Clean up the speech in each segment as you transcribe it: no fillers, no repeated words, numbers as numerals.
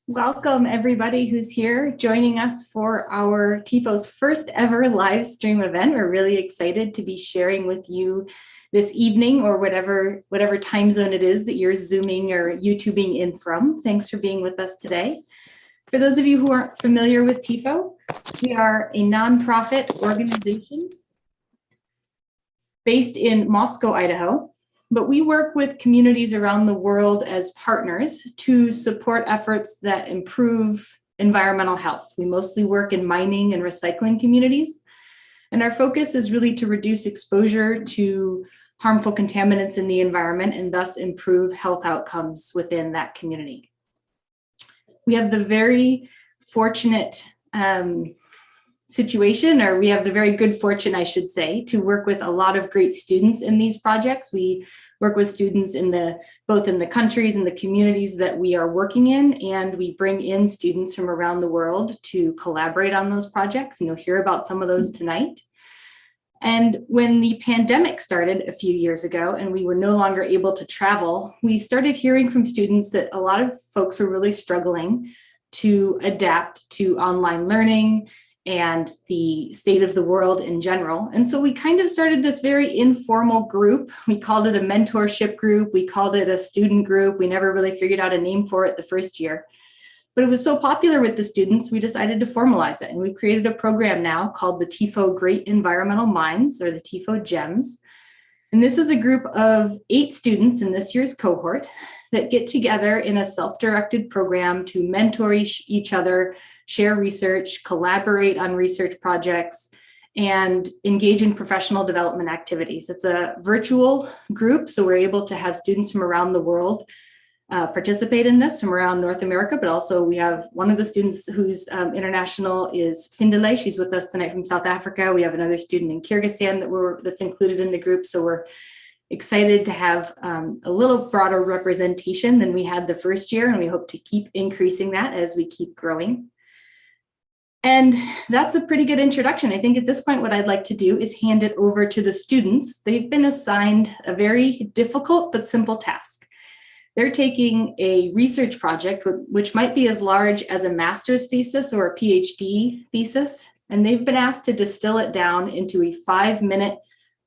Welcome everybody who's here joining us for our TIFO's first ever live stream event. We're really excited to be sharing with you this evening or whatever time zone it is that you're Zooming or YouTubing in from. Thanks for being with us today. For those of you who aren't familiar with TIFO, we are a nonprofit organization based in Moscow, Idaho. But we work with communities around the world as partners to support efforts that improve environmental health. We mostly work in mining and recycling communities. And our focus is really to reduce exposure to harmful contaminants in the environment and thus improve health outcomes within that community. We have the very fortunate situation, or we have the very good fortune, I should say, to work with a lot of great students in these projects. We work with students both in the countries and the communities that we are working in, and we bring in students from around the world to collaborate on those projects, and you'll hear about some of those tonight. And when the pandemic started a few years ago and we were no longer able to travel, we started hearing from students that a lot of folks were really struggling to adapt to online learning and the state of the world in general. And so we kind of started this very informal group. We called it a mentorship group. We called it a student group. We never really figured out a name for it the first year. But it was so popular with the students, we decided to formalize it. And we've created a program now called the TIFO Great Environmental Minds, or the TIFO GEMS. And this is a group of 8 students in this year's cohort that get together in a self-directed program to mentor each other, share research, collaborate on research projects, and engage in professional development activities. It's a virtual group, so we're able to have students from around the world participate in this, from around North America, but also we have one of the students who's international is Findele. She's with us tonight from South Africa. We have another student in Kyrgyzstan that's included in the group, so we're excited to have a little broader representation than we had the first year, and we hope to keep increasing that as we keep growing. And that's a pretty good introduction. I think at this point, what I'd like to do is hand it over to the students. They've been assigned a very difficult but simple task. They're taking a research project, which might be as large as a master's thesis or a PhD thesis, and they've been asked to distill it down into a 5-minute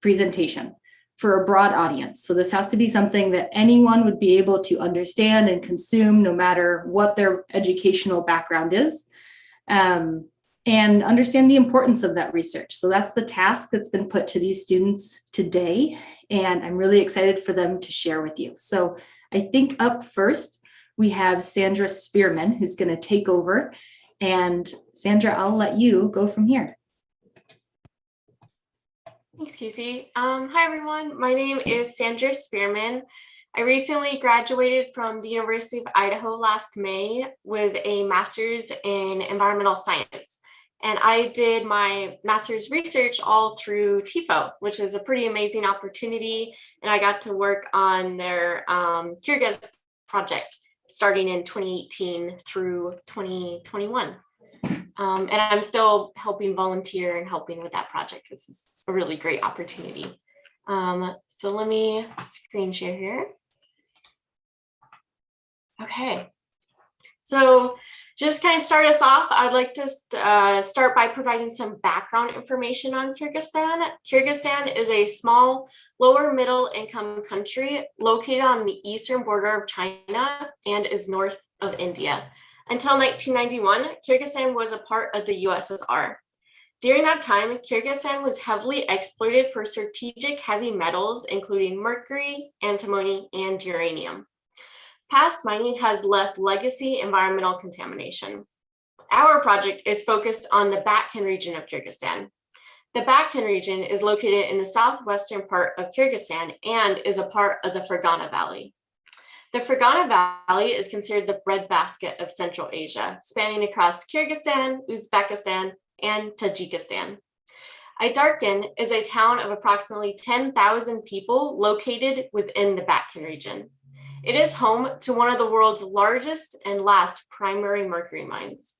presentation for a broad audience. So this has to be something that anyone would be able to understand and consume, no matter what their educational background is, and understand the importance of that research. So that's the task that's been put to these students today, and I'm really excited for them to share with you. So I think up first, we have Sandra Spearman, who's going to take over. And Sandra, I'll let you go from here. Thanks, Casey. Hi, everyone. My name is Sandra Spearman. I recently graduated from the University of Idaho last May with a master's in environmental science. And I did my master's research all through TIFO, which is a pretty amazing opportunity. And I got to work on their Kyrgyz project starting in 2018 through 2021. And I'm still helping volunteer and helping with that project. This is a really great opportunity. So let me screen share here. Okay. So just kind of start us off, I'd like to start by providing some background information on Kyrgyzstan. Kyrgyzstan is a small, lower middle income country located on the eastern border of China and is north of India. Until 1991, Kyrgyzstan was a part of the USSR. During that time, Kyrgyzstan was heavily exploited for strategic heavy metals, including mercury, antimony, and uranium. Past mining has left legacy environmental contamination. Our project is focused on the Batken region of Kyrgyzstan. The Batken region is located in the southwestern part of Kyrgyzstan and is a part of the Fergana Valley. The Fergana Valley is considered the breadbasket of Central Asia, spanning across Kyrgyzstan, Uzbekistan, and Tajikistan. Aydarkin is a town of approximately 10,000 people located within the Batken region. It is home to one of the world's largest and last primary mercury mines.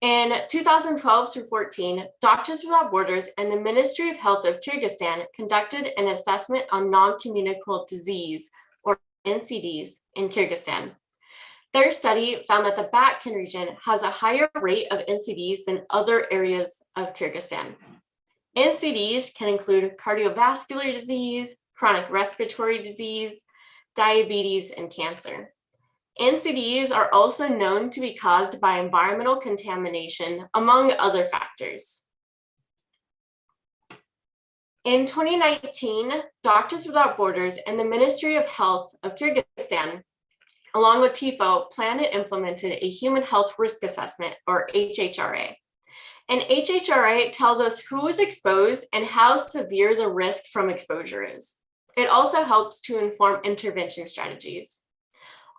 In 2012 through 14, Doctors Without Borders and the Ministry of Health of Kyrgyzstan conducted an assessment on non-communicable disease, or NCDs, in Kyrgyzstan. Their study found that the Batken region has a higher rate of NCDs than other areas of Kyrgyzstan. NCDs can include cardiovascular disease, chronic respiratory disease, diabetes, and cancer. NCDs are also known to be caused by environmental contamination, among other factors. In 2019, Doctors Without Borders and the Ministry of Health of Kyrgyzstan, along with TIFO, planned and implemented a human health risk assessment, or HHRA. And HHRA tells us who is exposed and how severe the risk from exposure is. It also helps to inform intervention strategies.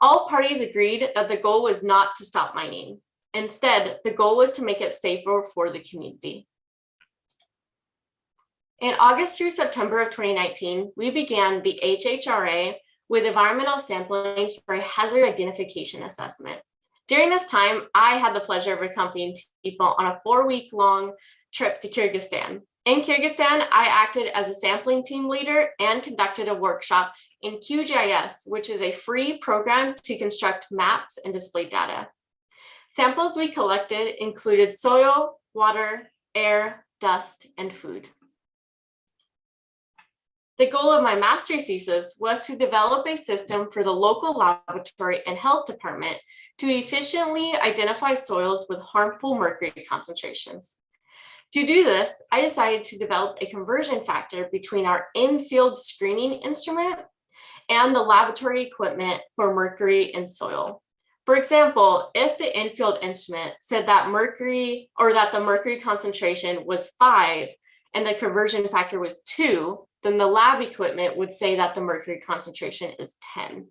All parties agreed that the goal was not to stop mining. Instead, the goal was to make it safer for the community. In August through September of 2019, we began the HHRA with environmental sampling for a hazard identification assessment. During this time, I had the pleasure of accompanying TIFO on a 4-week-long trip to Kyrgyzstan. In Kyrgyzstan, I acted as a sampling team leader and conducted a workshop in QGIS, which is a free program to construct maps and display data. Samples we collected included soil, water, air, dust, and food. The goal of my master's thesis was to develop a system for the local laboratory and health department to efficiently identify soils with harmful mercury concentrations. To do this, I decided to develop a conversion factor between our in-field screening instrument and the laboratory equipment for mercury in soil. For example, if the in-field instrument said that mercury, or that the mercury concentration was 5 and the conversion factor was 2, then the lab equipment would say that the mercury concentration is 10.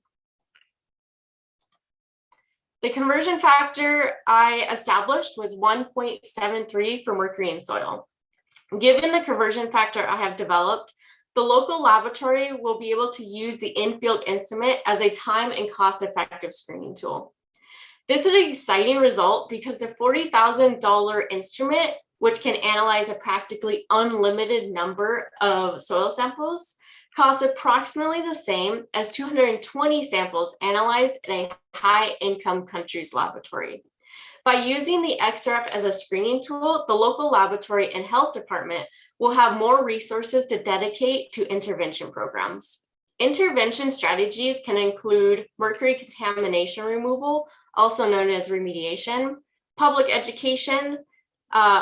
The conversion factor I established was 1.73 for mercury in soil. Given the conversion factor I have developed, the local laboratory will be able to use the in-field instrument as a time and cost-effective screening tool. This is an exciting result because the $40,000 instrument, which can analyze a practically unlimited number of soil samples, costs approximately the same as 220 samples analyzed in a high-income country's laboratory. By using the XRF as a screening tool, the local laboratory and health department will have more resources to dedicate to intervention programs. Intervention strategies can include mercury contamination removal, also known as remediation, public education,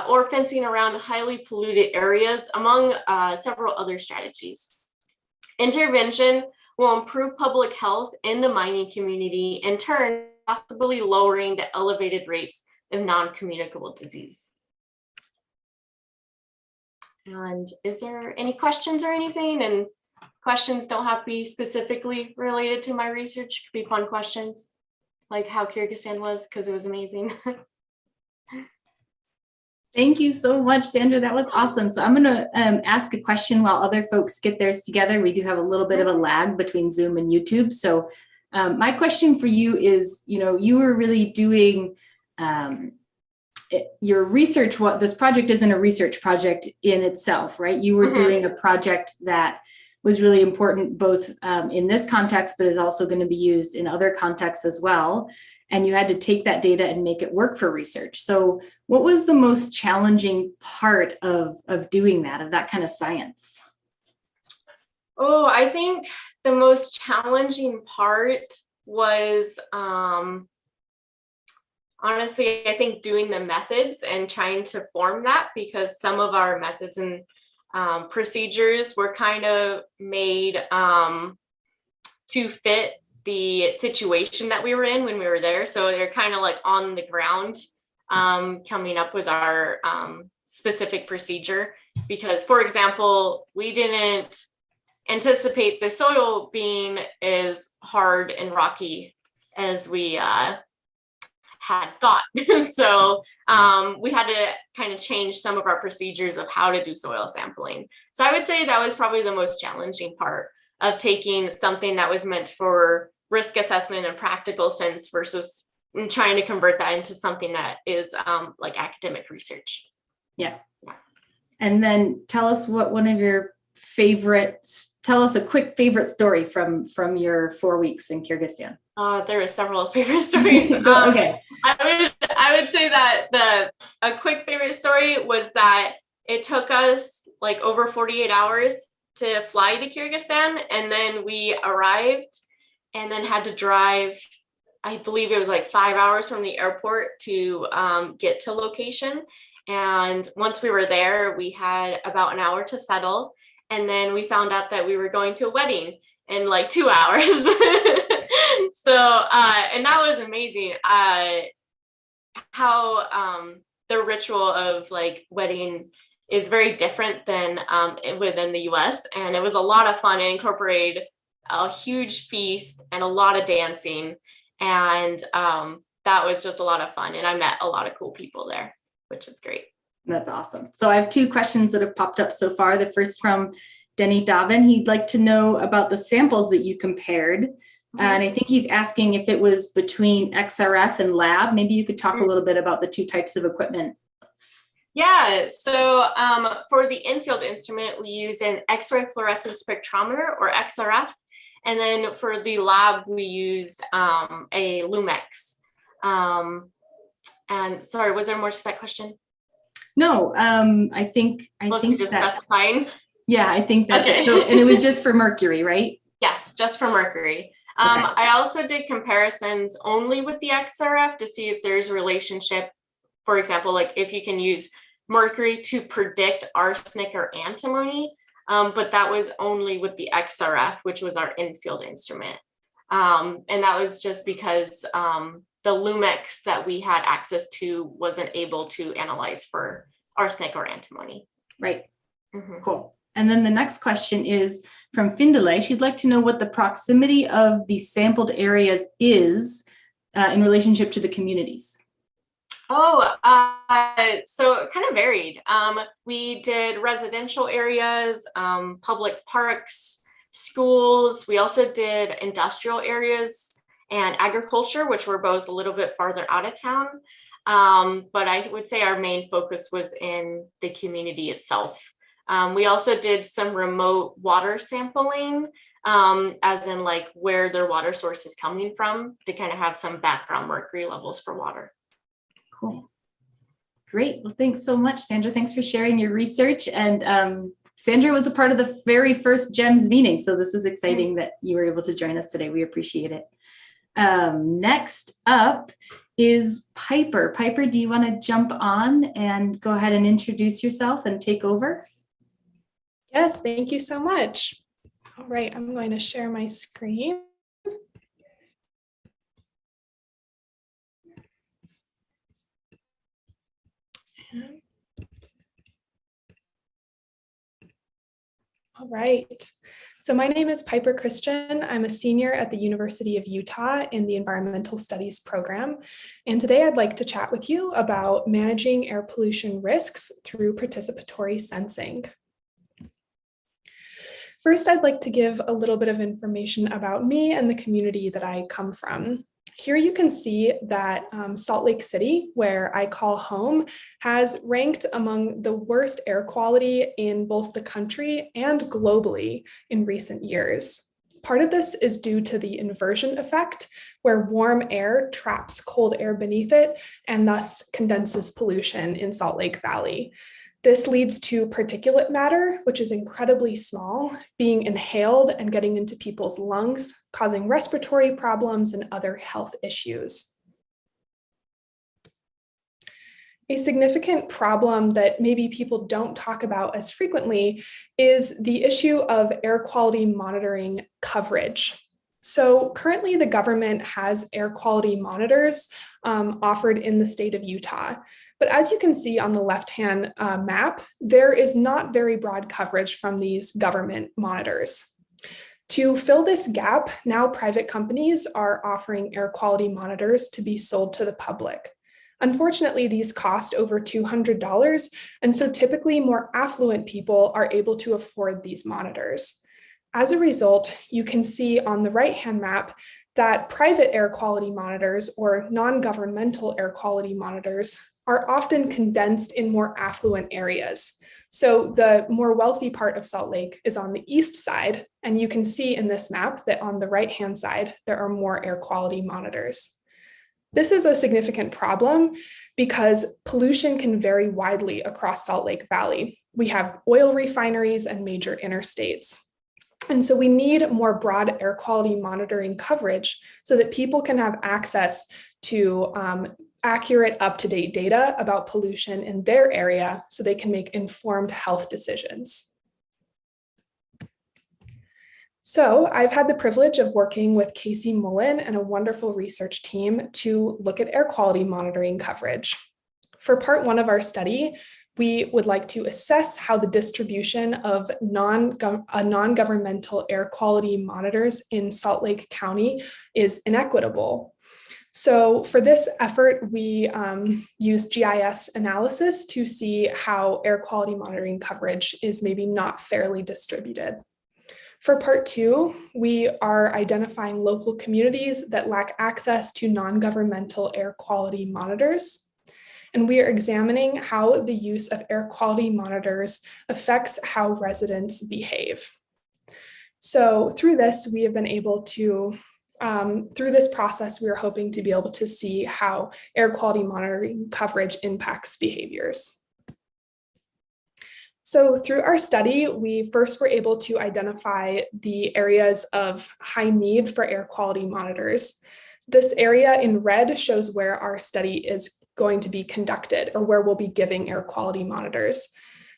or fencing around highly polluted areas, among several other strategies. Intervention will improve public health in the mining community, in turn, possibly lowering the elevated rates of non-communicable disease. And is there any questions or anything? And questions don't have to be specifically related to my research. Could be fun questions, like how Kyrgyzstan was, because it was amazing. Thank you so much, Sandra. That was awesome. So I'm going to ask a question while other folks get theirs together. We do have a little bit of a lag between Zoom and YouTube. So my question for you is, you were really doing your research. This project isn't a research project in itself, right? You were doing a project that was really important, both in this context, but is also going to be used in other contexts as well. And you had to take that data and make it work for research. So what was the most challenging part of doing that, of that kind of science? Oh, I think the most challenging part was, honestly, I think doing the methods and trying to form that, because some of our methods and procedures were kind of made to fit the situation that we were in when we were there. So they're kind of like on the ground, coming up with our specific procedure. Because, for example, we didn't anticipate the soil being as hard and rocky as we had thought. So we had to kind of change some of our procedures of how to do soil sampling. So I would say that was probably the most challenging part of taking something that was meant for risk assessment and practical sense versus trying to convert that into something that is like academic research. Yeah. And then tell us what one of your favorites, tell us a quick favorite story from your 4 weeks in Kyrgyzstan. There are several favorite stories. Okay. I would say that a quick favorite story was that it took us like over 48 hours to fly to Kyrgyzstan, and then we arrived and then had to drive, I believe it was like 5 hours from the airport to get to location. And once we were there, we had about an hour to settle. And then we found out that we were going to a wedding in like 2 hours. So, and that was amazing. How the ritual of like wedding is very different than within the US. And it was a lot of fun. It incorporated a huge feast and a lot of dancing. And that was just a lot of fun. And I met a lot of cool people there, which is great. That's awesome. So I have two questions that have popped up so far. The first from Denny Davin. He'd like to know about the samples that you compared. And I think he's asking if it was between XRF and lab. Maybe you could talk a little bit about the two types of equipment. Yeah, so for the in-field instrument, we use an X-ray fluorescence spectrometer, or XRF. And then for the lab, we used a Lumex. And sorry, was there more to that question? No, I think just specifying. Yeah, I think that's okay. It. So, and it was just for mercury, right? Yes, just for mercury. Okay. I also did comparisons only with the XRF to see if there's a relationship. For example, like if you can use mercury to predict arsenic or antimony, but that was only with the XRF, which was our in-field instrument. And that was just because the Lumex that we had access to wasn't able to analyze for arsenic or antimony. Right. Mm-hmm. Cool. And then the next question is from Findele. She'd like to know what the proximity of the sampled areas is in relationship to the communities. So it kind of varied. We did residential areas, public parks, schools. We also did industrial areas and agriculture, which were both a little bit farther out of town. But I would say our main focus was in the community itself. We also did some remote water sampling, as in like where their water source is coming from, to kind of have some background mercury levels for water. Cool. Great. Well, thanks so much, Sandra. Thanks for sharing your research. And Sandra was a part of the very first GEMS meeting. So this is exciting that you were able to join us today. We appreciate it. Next up is Piper. Piper, do you want to jump on and go ahead and introduce yourself and take over? Yes, thank you so much. All right, I'm going to share my screen. All right, so my name is Piper Christian. I'm a senior at the University of Utah in the Environmental Studies program. And today I'd like to chat with you about managing air pollution risks through participatory sensing. First, I'd like to give a little bit of information about me and the community that I come from. Here you can see that Salt Lake City, where I call home, has ranked among the worst air quality in both the country and globally in recent years. Part of this is due to the inversion effect, where warm air traps cold air beneath it and thus condenses pollution in Salt Lake Valley. This leads to particulate matter, which is incredibly small, being inhaled and getting into people's lungs, causing respiratory problems and other health issues. A significant problem that maybe people don't talk about as frequently is the issue of air quality monitoring coverage. So currently the government has air quality monitors offered in the state of Utah. But as you can see on the left-hand map, there is not very broad coverage from these government monitors. To fill this gap, now private companies are offering air quality monitors to be sold to the public. Unfortunately, these cost over $200, and so typically more affluent people are able to afford these monitors. As a result, you can see on the right-hand map that private air quality monitors, or non-governmental air quality monitors, are often condensed in more affluent areas. So the more wealthy part of Salt Lake is on the east side, and you can see in this map that on the right-hand side, there are more air quality monitors. This is a significant problem because pollution can vary widely across Salt Lake Valley. We have oil refineries and major interstates. And so we need more broad air quality monitoring coverage so that people can have access to accurate, up-to-date data about pollution in their area so they can make informed health decisions. So I've had the privilege of working with Casey Mullen and a wonderful research team to look at air quality monitoring coverage. For part one of our study, we would like to assess how the distribution of non-governmental air quality monitors in Salt Lake County is inequitable. So for this effort, we used GIS analysis to see how air quality monitoring coverage is maybe not fairly distributed. For part two, we are identifying local communities that lack access to non-governmental air quality monitors. And we are examining how the use of air quality monitors affects how residents behave. So through this, we have been able to, through this process, we are hoping to be able to see how air quality monitoring coverage impacts behaviors. So through our study, we first were able to identify the areas of high need for air quality monitors. This area in red shows where our study is going to be conducted or where we'll be giving air quality monitors.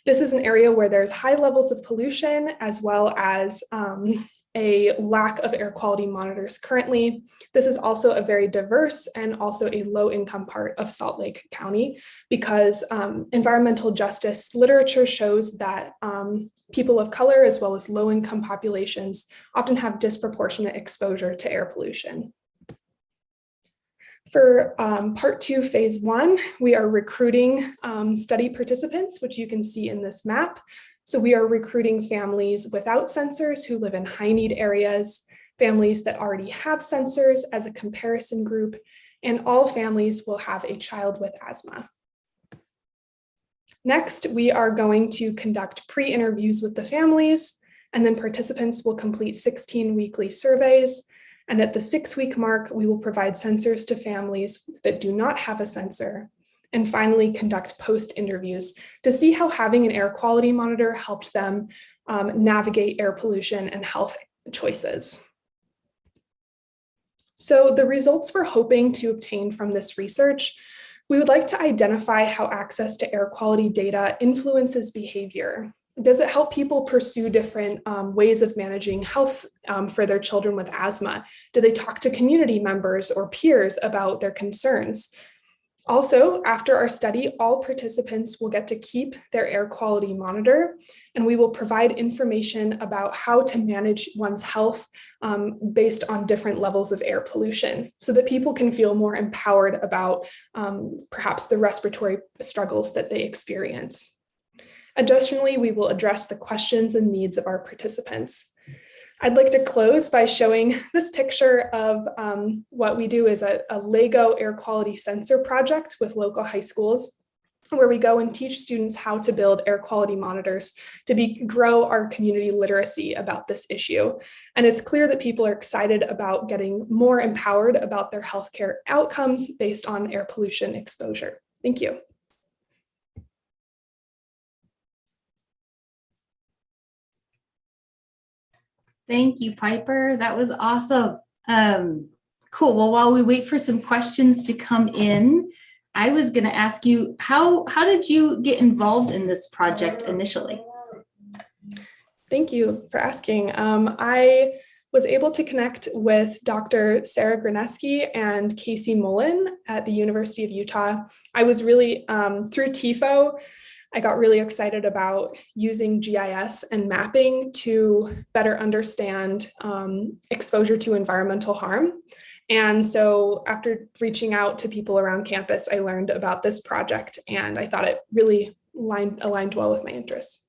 This is an area where there's high levels of pollution as well as a lack of air quality monitors currently. This is also a very diverse and also a low income part of Salt Lake County because environmental justice literature shows that people of color as well as low income populations often have disproportionate exposure to air pollution. For part two, phase one, we are recruiting study participants, which you can see in this map. So we are recruiting families without sensors who live in high need areas, families that already have sensors as a comparison group, and all families will have a child with asthma. Next, we are going to conduct pre-interviews with the families, and then participants will complete 16 weekly surveys. And at the 6-week mark, we will provide sensors to families that do not have a sensor. And finally, conduct post-interviews to see how having an air quality monitor helped them navigate air pollution and health choices. So the results we're hoping to obtain from this research, we would like to identify how access to air quality data influences behavior. Does it help people pursue different ways of managing health for their children with asthma? Do they talk to community members or peers about their concerns? Also, after our study, all participants will get to keep their air quality monitor, and we will provide information about how to manage one's health based on different levels of air pollution so that people can feel more empowered about perhaps the respiratory struggles that they experience. Additionally, we will address the questions and needs of our participants. I'd like to close by showing this picture of what we do is a Lego air quality sensor project with local high schools, where we go and teach students how to build air quality monitors to grow our community literacy about this issue. And it's clear that people are excited about getting more empowered about their healthcare outcomes based on air pollution exposure. Thank you. Thank you, Piper. That was awesome. Cool. Well, while we wait for some questions to come in, I was going to ask you, how did you get involved in this project initially? Thank you for asking. I was able to connect with Dr. Sarah Graneski and Casey Mullen at the University of Utah. I was really, through TIFO, I got really excited about using GIS and mapping to better understand exposure to environmental harm. And so after reaching out to people around campus, I learned about this project and I thought it really aligned well with my interests.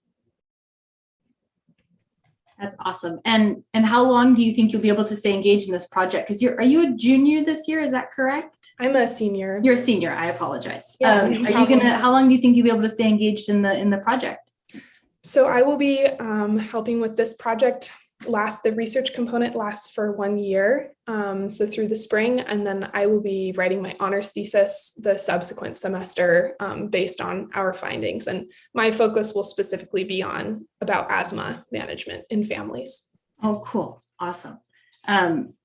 That's awesome. And how long do you think you'll be able to stay engaged in this project? Because are you a junior this year? Is that correct? I'm a senior. You're a senior. I apologize. Yeah, how long do you think you'll be able to stay engaged in the project? So I will be helping with this project. The research component lasts for 1 year, so through the spring, and then I will be writing my honors thesis the subsequent semester based on our findings. And my focus will specifically be about asthma management in families. Oh, cool. Awesome.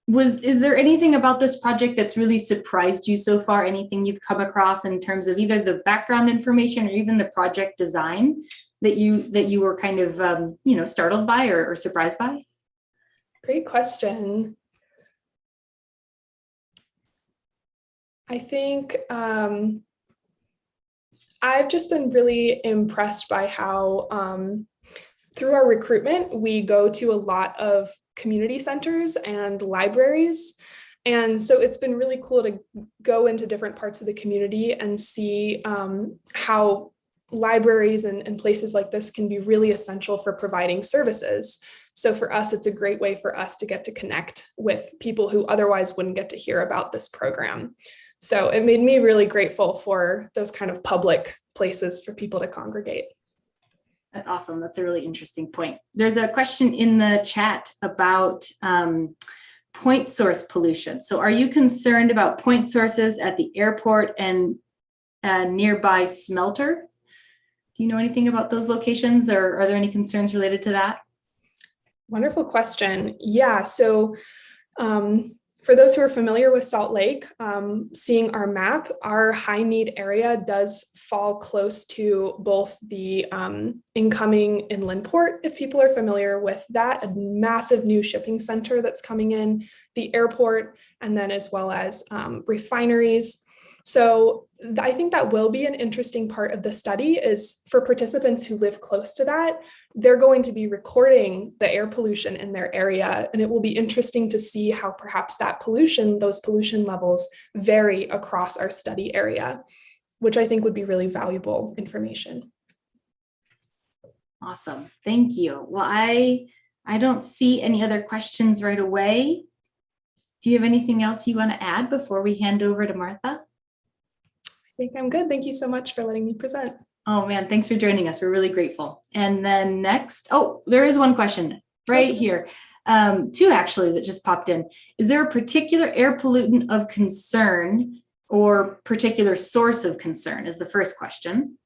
Is there anything about this project that's really surprised you so far? Anything you've come across in terms of either the background information or even the project design that you were kind of startled by or surprised by? Great question. I think I've just been really impressed by how through our recruitment, we go to a lot of community centers and libraries. And so it's been really cool to go into different parts of the community and see how libraries and places like this can be really essential for providing services. So for us, it's a great way for us to get to connect with people who otherwise wouldn't get to hear about this program. So it made me really grateful for those kind of public places for people to congregate. That's awesome. That's a really interesting point. There's a question in the chat about point source pollution. So are you concerned about point sources at the airport and a nearby smelter? Do you know anything about those locations, or are there any concerns related to that? Wonderful question. Yeah, so for those who are familiar with Salt Lake, seeing our map, our high need area does fall close to both the incoming inland port, if people are familiar with that, a massive new shipping center that's coming in, the airport, and then as well as refineries. So I think that will be an interesting part of the study is for participants who live close to that, they're going to be recording the air pollution in their area. And it will be interesting to see how perhaps those pollution levels vary across our study area, which I think would be really valuable information. Awesome. Thank you. Well, I don't see any other questions right away. Do you have anything else you want to add before we hand over to Martha? I think I'm good. Thank you so much for letting me present. Oh man, thanks for joining us. We're really grateful. And then next, there is one question right here. Two actually that just popped in. Is there a particular air pollutant of concern or particular source of concern is the first question.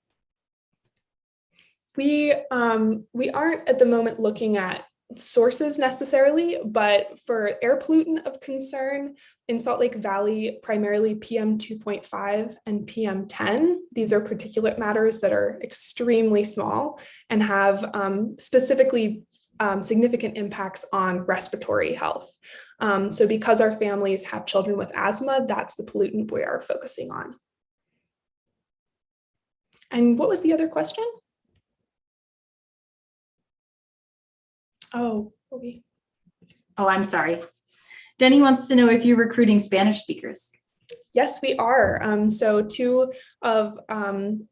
We aren't at the moment looking at sources necessarily, but for air pollutant of concern in Salt Lake Valley, primarily PM 2.5 and PM 10. These are particulate matters that are extremely small and have specifically significant impacts on respiratory health. So because our families have children with asthma, that's the pollutant we are focusing on. And what was the other question? Oh, I'm sorry. Denny wants to know if you're recruiting Spanish speakers. Yes, we are. So two of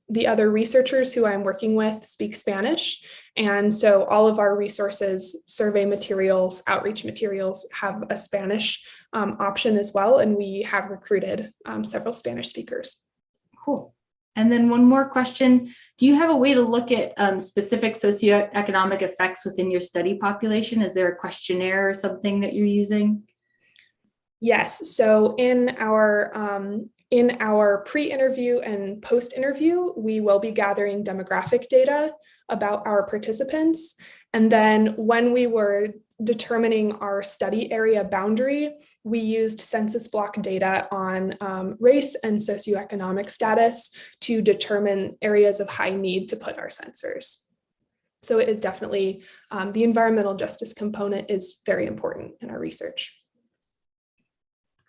the other researchers who I'm working with speak Spanish. And so all of our resources, survey materials, outreach materials have a Spanish option as well. And we have recruited several Spanish speakers. Cool. And then one more question. Do you have a way to look at specific socioeconomic effects within your study population? Is there a questionnaire or something that you're using? Yes. So in our pre-interview and post-interview, we will be gathering demographic data about our participants. And then when we were determining our study area boundary, we used census block data on race and socioeconomic status to determine areas of high need to put our sensors. So it is definitely, the environmental justice component is very important in our research.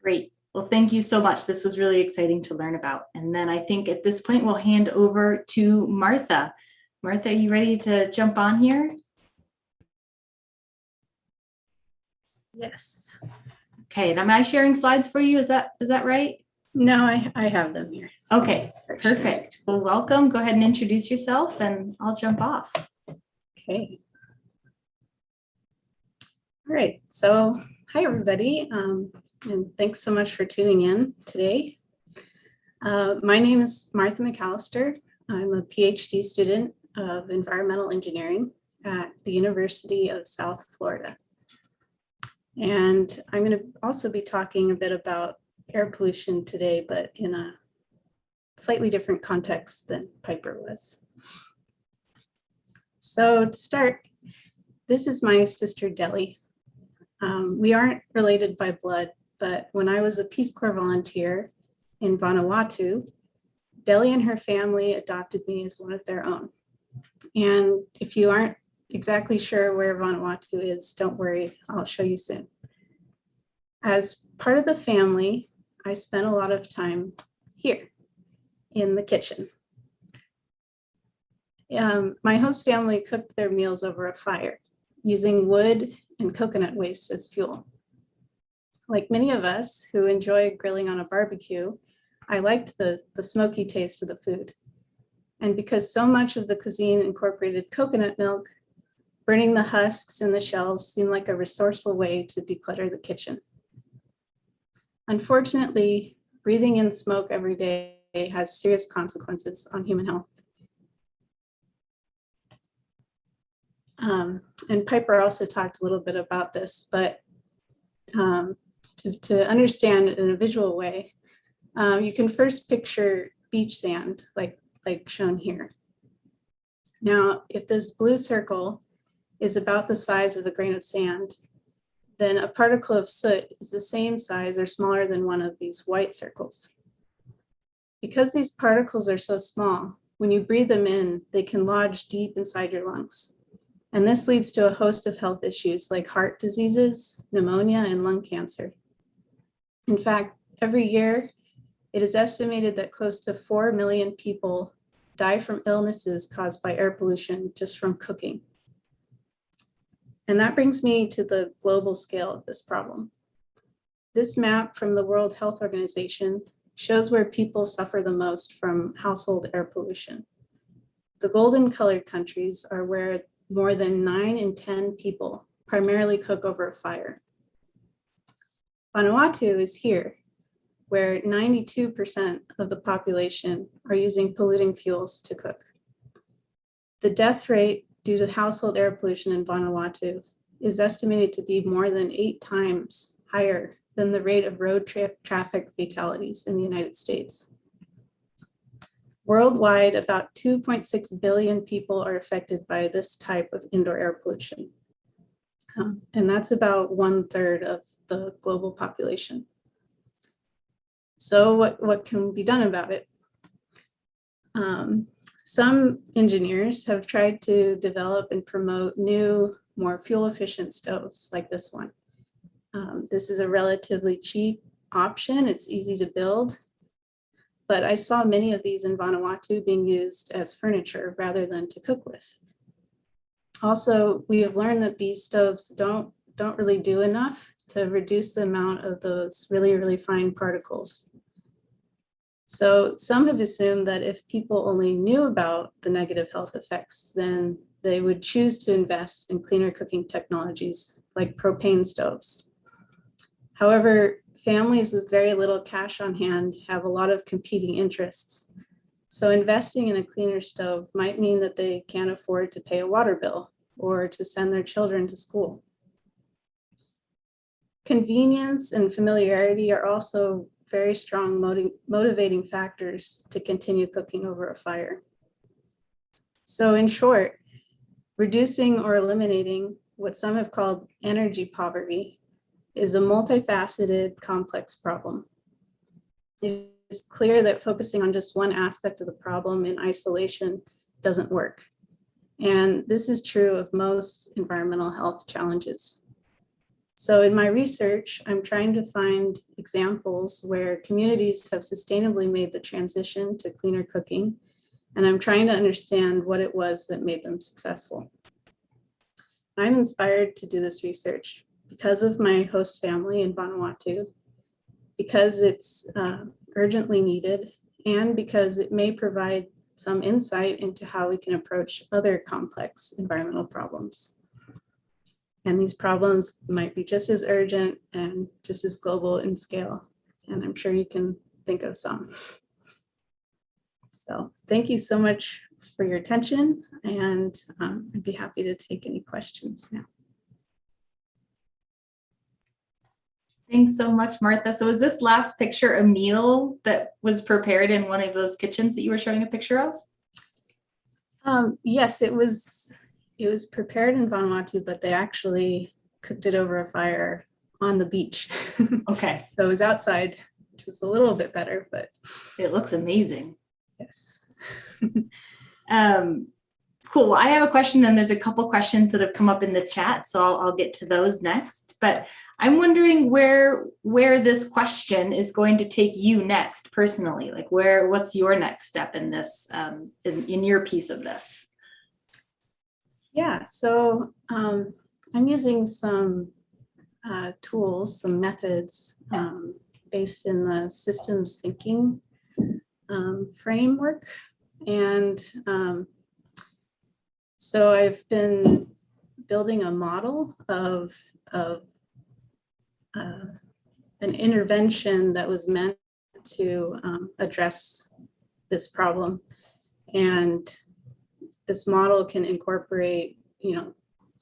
Great. Well, thank you so much. This was really exciting to learn about. And then I think at this point, we'll hand over to Martha. Martha, are you ready to jump on here? Yes. Okay, and am I sharing slides for you? Is that right? No, I have them here. So okay, perfect. Well, welcome. Go ahead and introduce yourself and I'll jump off. Okay. All right. So hi, everybody. And thanks so much for tuning in today. My name is Martha McAllister. I'm a PhD student of Environmental Engineering at the University of South Florida. And I'm going to also be talking a bit about air pollution today, but in a slightly different context than Piper was. So to start, this is my sister Deli. We aren't related by blood, but when I was a Peace Corps volunteer in Vanuatu, Deli and her family adopted me as one of their own. And if you aren't exactly sure where Vanuatu is, don't worry, I'll show you soon. As part of the family, I spent a lot of time here in the kitchen. My host family cooked their meals over a fire using wood and coconut waste as fuel. Like many of us who enjoy grilling on a barbecue, I liked the smoky taste of the food. And because so much of the cuisine incorporated coconut milk, burning the husks and the shells seemed like a resourceful way to declutter the kitchen. Unfortunately, breathing in smoke every day has serious consequences on human health. And Piper also talked a little bit about this, but to understand it in a visual way, you can first picture beach sand, like shown here. Now, if this blue circle is about the size of a grain of sand, then a particle of soot is the same size or smaller than one of these white circles. Because these particles are so small, when you breathe them in, they can lodge deep inside your lungs. And this leads to a host of health issues like heart diseases, pneumonia, and lung cancer. In fact, every year, it is estimated that close to 4 million people die from illnesses caused by air pollution just from cooking. And that brings me to the global scale of this problem. This map from the World Health Organization shows where people suffer the most from household air pollution. The golden colored countries are where more than 9 in 10 people primarily cook over a fire. Vanuatu is here, where 92% of the population are using polluting fuels to cook. The death rate due to household air pollution in Vanuatu is estimated to be more than 8 times higher than the rate of road traffic fatalities in the United States. Worldwide, about 2.6 billion people are affected by this type of indoor air pollution. And that's about 1/3 of the global population. So what can be done about it? Some engineers have tried to develop and promote new, more fuel-efficient stoves like this one. This is a relatively cheap option. It's easy to build, but I saw many of these in Vanuatu being used as furniture rather than to cook with. Also, we have learned that these stoves don't really do enough to reduce the amount of those really, really fine particles. So some have assumed that if people only knew about the negative health effects, then they would choose to invest in cleaner cooking technologies like propane stoves. However, families with very little cash on hand have a lot of competing interests. So investing in a cleaner stove might mean that they can't afford to pay a water bill or to send their children to school. Convenience and familiarity are also very strong motivating factors to continue cooking over a fire. So in short, reducing or eliminating what some have called energy poverty is a multifaceted, complex problem. It is clear that focusing on just one aspect of the problem in isolation doesn't work. And this is true of most environmental health challenges. So in my research, I'm trying to find examples where communities have sustainably made the transition to cleaner cooking, and I'm trying to understand what it was that made them successful. I'm inspired to do this research because of my host family in Vanuatu, because it's urgently needed, and because it may provide some insight into how we can approach other complex environmental problems. And these problems might be just as urgent and just as global in scale. And I'm sure you can think of some. So thank you so much for your attention, and I'd be happy to take any questions now. Thanks so much, Martha. So is this last picture a meal that was prepared in one of those kitchens that you were showing a picture of? Yes, it was prepared in Vanuatu, but they actually cooked it over a fire on the beach. Okay. So it was outside, which is a little bit better, but It looks amazing. yes. Cool. Well, I have a question, and there's a couple questions that have come up in the chat, so I'll get to those next. But I'm wondering where this question is going to take you next personally. Like, what's your next step in this, in your piece of this? Yeah. So I'm using some tools, some methods based in the systems thinking framework, and so I've been building a model of an intervention that was meant to address this problem. And this model can incorporate,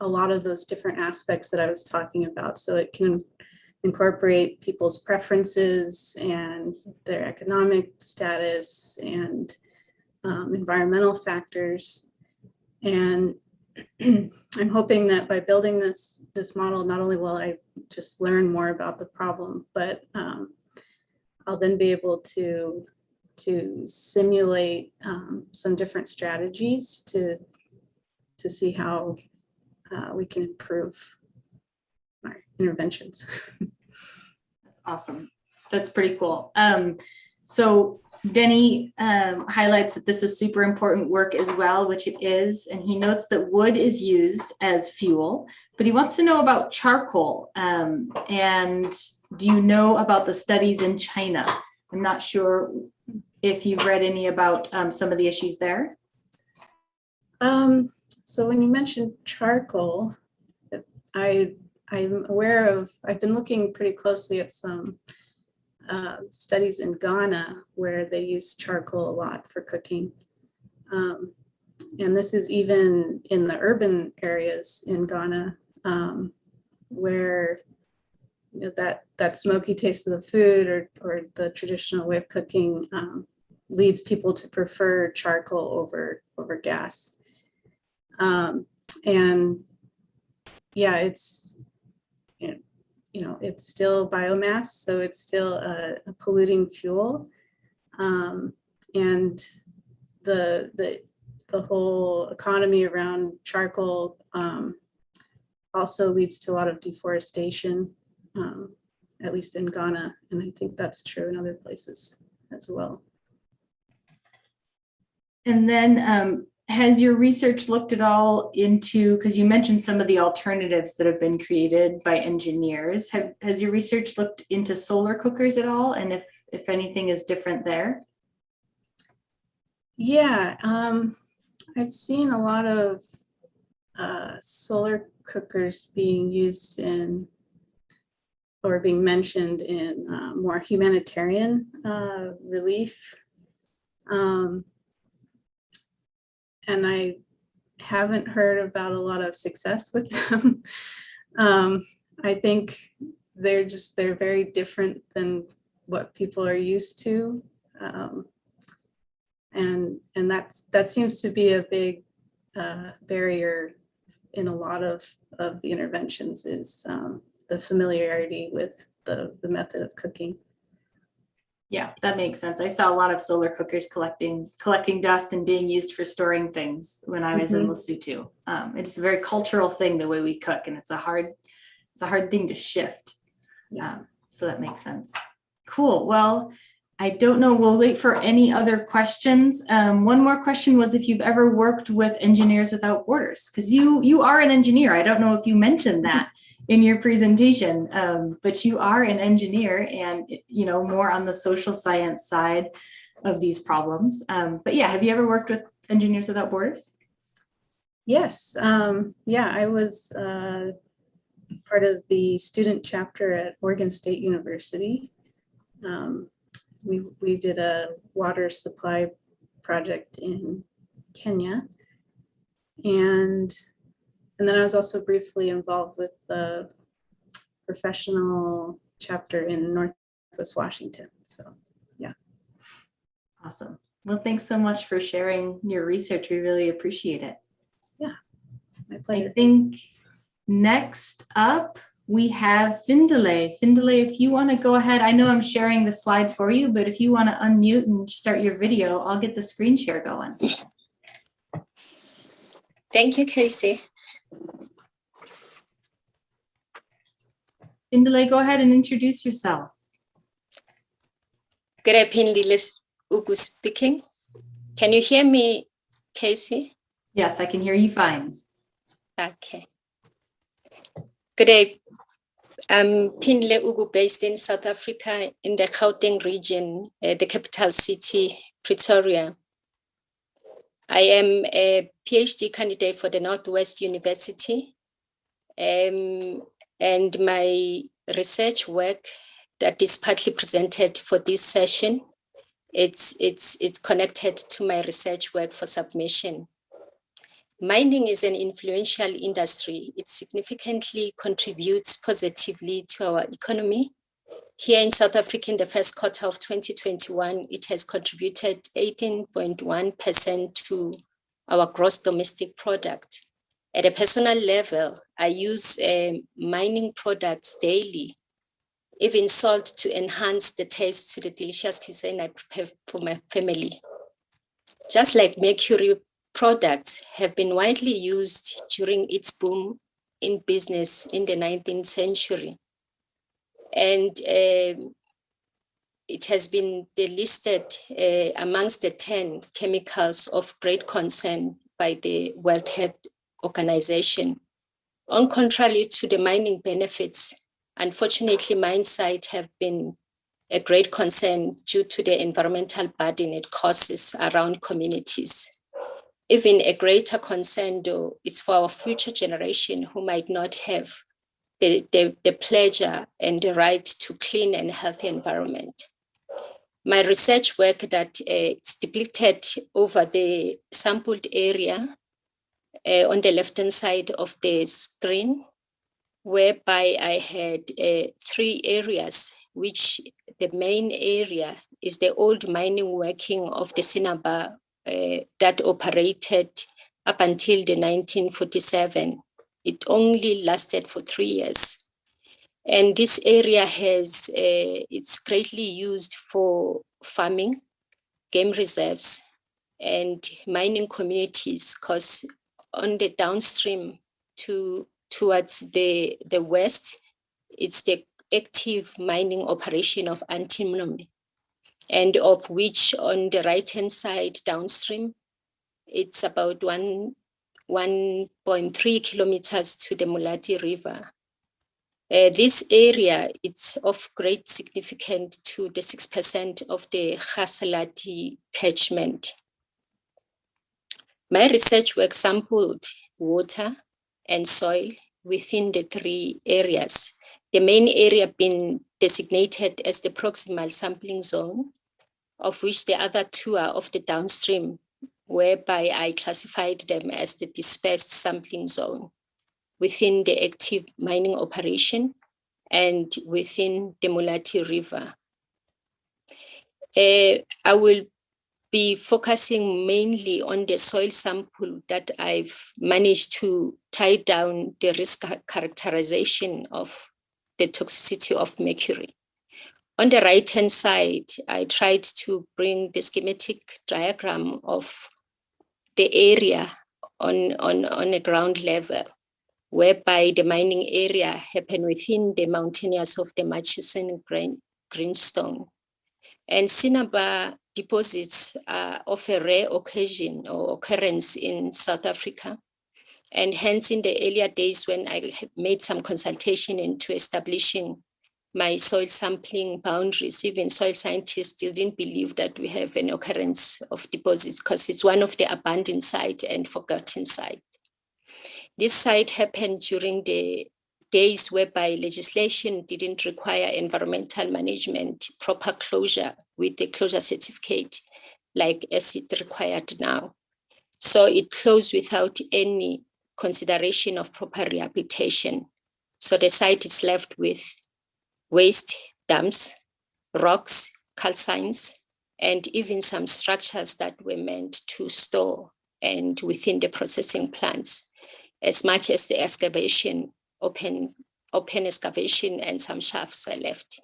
a lot of those different aspects that I was talking about. So it can incorporate people's preferences and their economic status and environmental factors. And I'm hoping that by building this model, not only will I just learn more about the problem, but I'll then be able to simulate some different strategies to see how we can improve our interventions. Awesome. That's pretty cool. So Denny highlights that this is super important work as well, which it is. And he notes that wood is used as fuel, but he wants to know about charcoal. And do you know about the studies in China? I'm not sure if you've read any about some of the issues there. So when you mentioned charcoal, I'm aware of, I've been looking pretty closely at some studies in Ghana where they use charcoal a lot for cooking. And this is even in the urban areas in Ghana where that smoky taste of the food or the traditional way of cooking leads people to prefer charcoal over gas. And yeah, it's still biomass, so it's still a polluting fuel, and the whole economy around charcoal also leads to a lot of deforestation, at least in Ghana, and I think that's true in other places as well. And then has your research looked at all into, because you mentioned some of the alternatives that have been created by engineers, has your research looked into solar cookers at all? And if anything is different there? Yeah, I've seen a lot of solar cookers being used in or being mentioned in more humanitarian relief. And I haven't heard about a lot of success with them. I think they're very different than what people are used to. And that seems to be a big barrier in a lot of the interventions is the familiarity with the method of cooking. Yeah, that makes sense. I saw a lot of solar cookers collecting dust and being used for storing things when I was in Lesotho. It's a very cultural thing, the way we cook, and it's a hard thing to shift. So that makes sense. Cool. Well, I don't know. We'll wait for any other questions. One more question was if you've ever worked with Engineers Without Borders, because you are an engineer. I don't know if you mentioned that in your presentation, but you are an engineer and, more on the social science side of these problems. But yeah, have you ever worked with Engineers Without Borders? Yes. Yeah, I was part of the student chapter at Oregon State University. We did a water supply project in Kenya. And then I was also briefly involved with the professional chapter in Northwest Washington. So, yeah. Awesome. Well, thanks so much for sharing your research. We really appreciate it. Yeah, my pleasure. I think next up, we have Findele. Findele, if you want to go ahead, I know I'm sharing the slide for you, but if you want to unmute and start your video, I'll get the screen share going. Thank you, Casey. Findele, go ahead and introduce yourself. Good afternoon, Ugu speaking. Can you hear me, Casey? Yes, I can hear you fine. Okay. Good day. I'm Pindle Ugu, based in South Africa in the Gauteng region, the capital city, Pretoria. I am a PhD candidate for the Northwest University, and my research work that is partly presented for this session, it's connected to my research work for submission. Mining is an influential industry. It significantly contributes positively to our economy. Here in South Africa, in the first quarter of 2021, it has contributed 18.1% to our gross domestic product. At a personal level, I use mining products daily, even salt, to enhance the taste to the delicious cuisine I prepare for my family. Just like mercury, products have been widely used during its boom in business in the 19th century. And it has been delisted amongst the 10 chemicals of great concern by the World Health Organization. On contrary to the mining benefits, unfortunately, mine sites have been a great concern due to the environmental burden it causes around communities. Even a greater concern, though, is for our future generation who might not have the pleasure and the right to clean and healthy environment. My research work that is depicted over the sampled area on the left-hand side of the screen, whereby I had 3 areas, which the main area is the old mining working of the Sinaba that operated up until the 1947. It only lasted for 3 years. And this area has, it's greatly used for farming, game reserves, and mining communities, because on the downstream towards the west, it's the active mining operation of antimony, and of which on the right-hand side downstream, it's about 1.3 kilometers to the Mulati River. This area, it's of great significance to the 6% of the Khasalati catchment. My research work sampled water and soil within the 3 areas, the main area being designated as the proximal sampling zone, of which the other 2 are of the downstream, whereby I classified them as the dispersed sampling zone within the active mining operation and within the Mulati River. I will be focusing mainly on the soil sample that I've managed to tie down the risk characterization of the toxicity of mercury. On the right-hand side, I tried to bring the schematic diagram of the area on a ground level, whereby the mining area happened within the mountainous of the Murchison Greenstone. And Sinaba deposits are of a rare occasion or occurrence in South Africa. And hence, in the earlier days when I made some consultation into establishing my soil sampling boundaries, even soil scientists didn't believe that we have an occurrence of deposits because it's one of the abandoned sites and forgotten sites. This site happened during the days whereby legislation didn't require environmental management, proper closure with the closure certificate, like as it required now. So it closed without any consideration of proper rehabilitation. So the site is left with waste dumps, rocks, calcines, and even some structures that were meant to store and within the processing plants, as much as the excavation, open excavation and some shafts are left.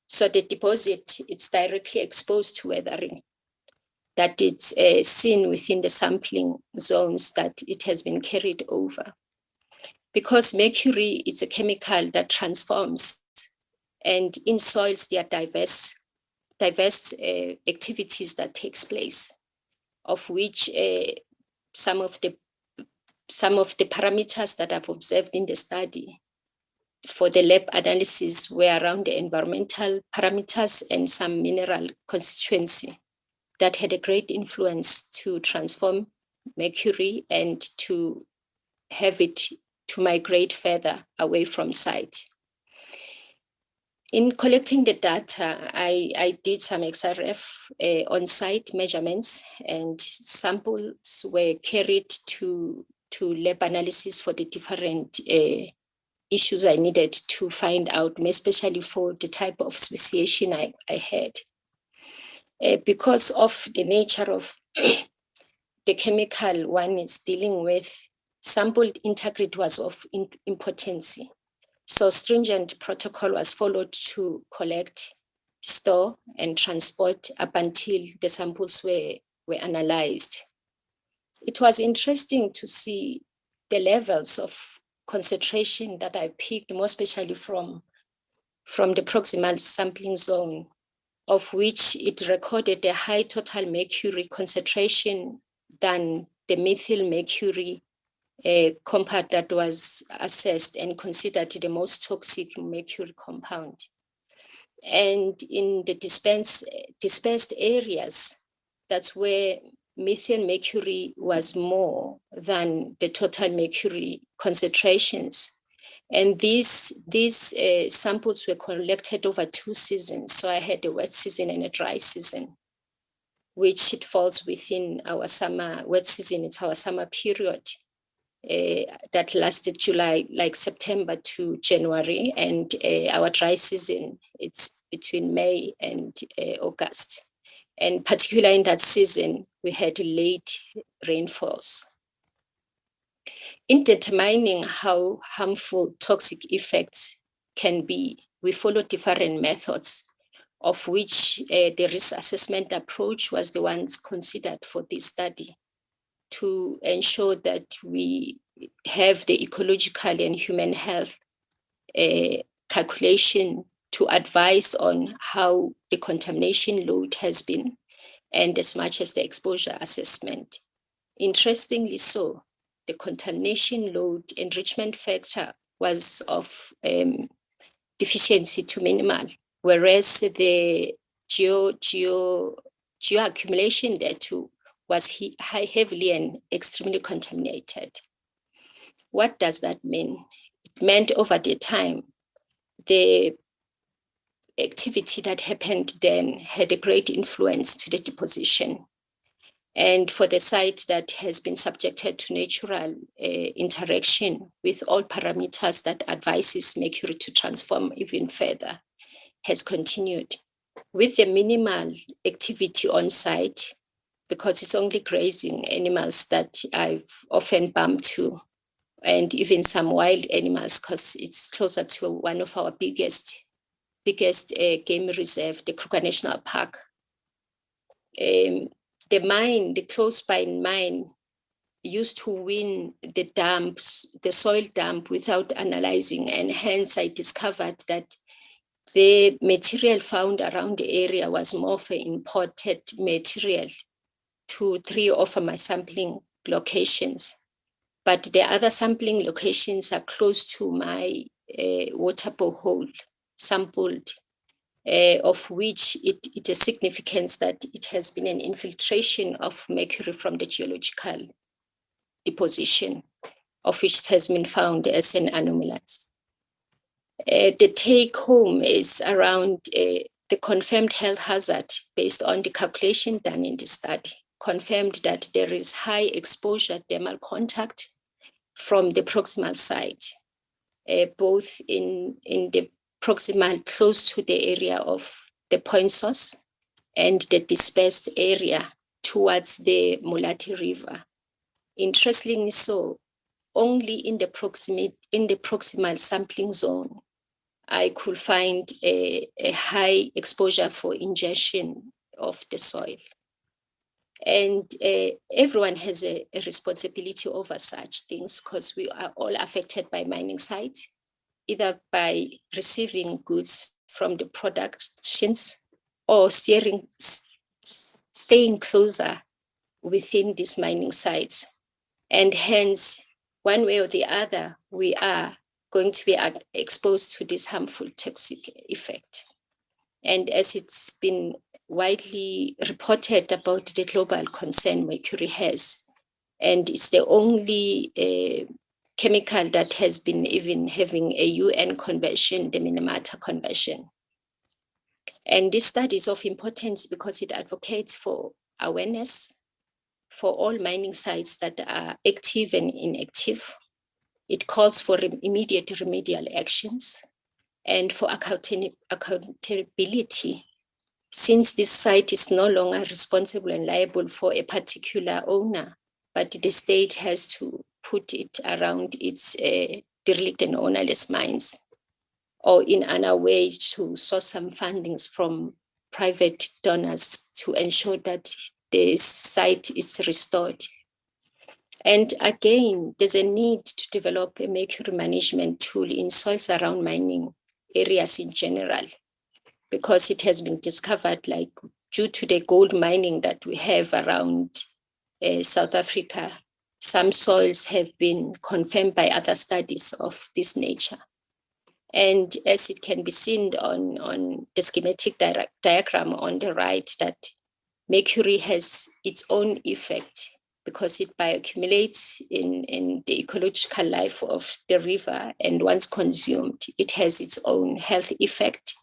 So the deposit, it's directly exposed to weathering, that it's seen within the sampling zones that it has been carried over. Because mercury is a chemical that transforms, and in soils there are diverse activities that takes place, of which some of the parameters that I've observed in the study for the lab analysis were around the environmental parameters and some mineral constituency that had a great influence to transform mercury and to have it to migrate further away from site. In collecting the data, I did some XRF on-site measurements, and samples were carried to lab analysis for the different issues I needed to find out, especially for the type of speciation I had. Because of the nature of the chemical one is dealing with, sample integrity was of importance. So stringent protocol was followed to collect, store, and transport up until the samples were analyzed. It was interesting to see the levels of concentration that I picked, more especially from the proximal sampling zone, of which it recorded a high total mercury concentration than the methyl mercury compound that was assessed and considered the most toxic mercury compound. And in the dispersed areas, that's where methyl mercury was more than the total mercury concentrations. And these samples were collected over 2 seasons. So I had a wet season and a dry season, which it falls within our summer. Wet season, it's our summer period that lasted July, like September to January. And our dry season, it's between May and August. And particularly in that season, we had late rainfalls. In determining how harmful toxic effects can be, we follow different methods, of which the risk assessment approach was the ones considered for this study to ensure that we have the ecological and human health calculation to advise on how the contamination load has been, and as much as the exposure assessment. Interestingly so, the contamination load enrichment factor was of deficiency to minimal, whereas the geoaccumulation there too was heavily and extremely contaminated. What does that mean? It meant over the time, the activity that happened then had a great influence to the deposition. And for the site that has been subjected to natural interaction with all parameters that advises mercury to transform even further, has continued. With the minimal activity on site, because it's only grazing animals that I've often bumped to, and even some wild animals, because it's closer to one of our biggest game reserve, the Kruger National Park. The close by mine used to win the dumps, the soil dump without analyzing, and hence I discovered that the material found around the area was more of an imported material to 3 of my sampling locations. But the other sampling locations are close to my water borehole sampled, of which it is significance that it has been an infiltration of mercury from the geological deposition, of which it has been found as an anomalous. The take home is around the confirmed health hazard based on the calculation done in the study, confirmed that there is high exposure thermal contact from the proximal site, both in the proximal close to the area of the point source and the dispersed area towards the Mulati River. Interestingly so, only in the proximal sampling zone, I could find a high exposure for ingestion of the soil. And everyone has a responsibility over such things because we are all affected by mining sites, either by receiving goods from the productions or staying closer within these mining sites. And hence, one way or the other, we are going to be exposed to this harmful toxic effect. And as it's been widely reported about the global concern mercury has, and it's the only chemical that has been even having a UN convention, the Minamata Convention. And this study is of importance because it advocates for awareness for all mining sites that are active and inactive. It calls for immediate remedial actions and for accountability, since this site is no longer responsible and liable for a particular owner, but the state has to put it around its derelict and ownerless mines, or in another way to source some fundings from private donors to ensure that the site is restored. And again, there's a need to develop a mercury management tool in soils around mining areas in general, because it has been discovered, like due to the gold mining that we have around South Africa, some soils have been confirmed by other studies of this nature. And as it can be seen on the schematic diagram on the right, that mercury has its own effect because it bioaccumulates in the ecological life of the river, and once consumed, it has its own health effect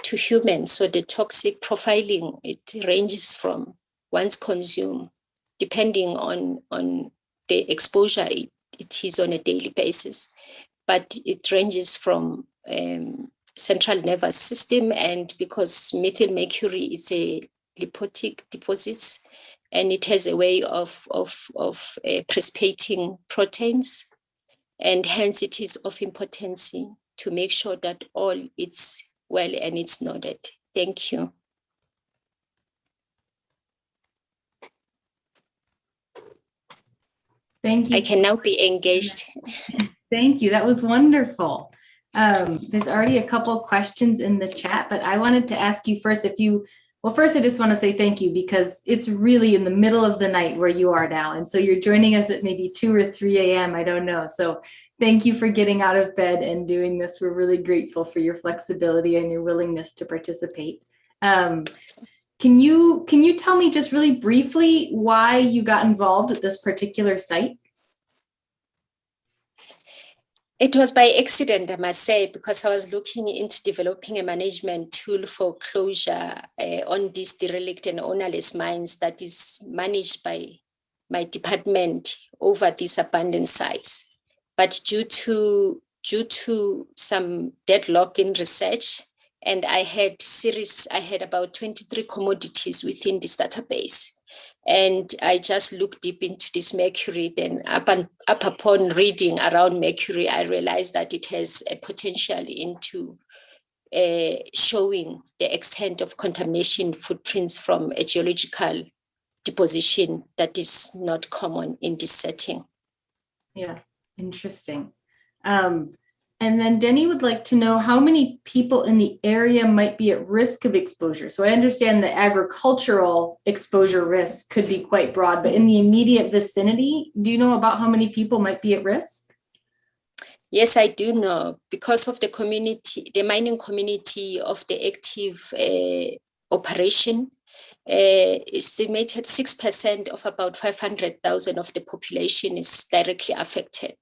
to humans. So the toxic profiling, it ranges from once consumed, depending on the exposure it is on a daily basis, but it ranges from central nervous system, and because methyl mercury is a lipotic deposits, and it has a way of precipitating proteins, and hence it is of importance to make sure that all is well and it's noted. Thank you. Thank you. I can now be engaged. Thank you. That was wonderful. There's already a couple questions in the chat, but I wanted to ask you first well, first I just want to say thank you, because it's really in the middle of the night where you are now. And so you're joining us at maybe 2 or 3 a.m. I don't know. So thank you for getting out of bed and doing this. We're really grateful for your flexibility and your willingness to participate. Can you tell me just really briefly why you got involved at this particular site? It was by accident, I must say, because I was looking into developing a management tool for closure on these derelict and ownerless mines that is managed by my department over these abandoned sites. But due to some deadlock in research, and I had about 23 commodities within this database. And I just looked deep into this mercury. Then up upon reading around mercury, I realized that it has a potential into showing the extent of contamination footprints from a geological deposition that is not common in this setting. Yeah, interesting. And then Denny would like to know how many people in the area might be at risk of exposure. So I understand the agricultural exposure risk could be quite broad, but in the immediate vicinity, do you know about how many people might be at risk? Yes, I do know, because of the community, the mining community of the active operation, estimated 6% of about 500,000 of the population is directly affected.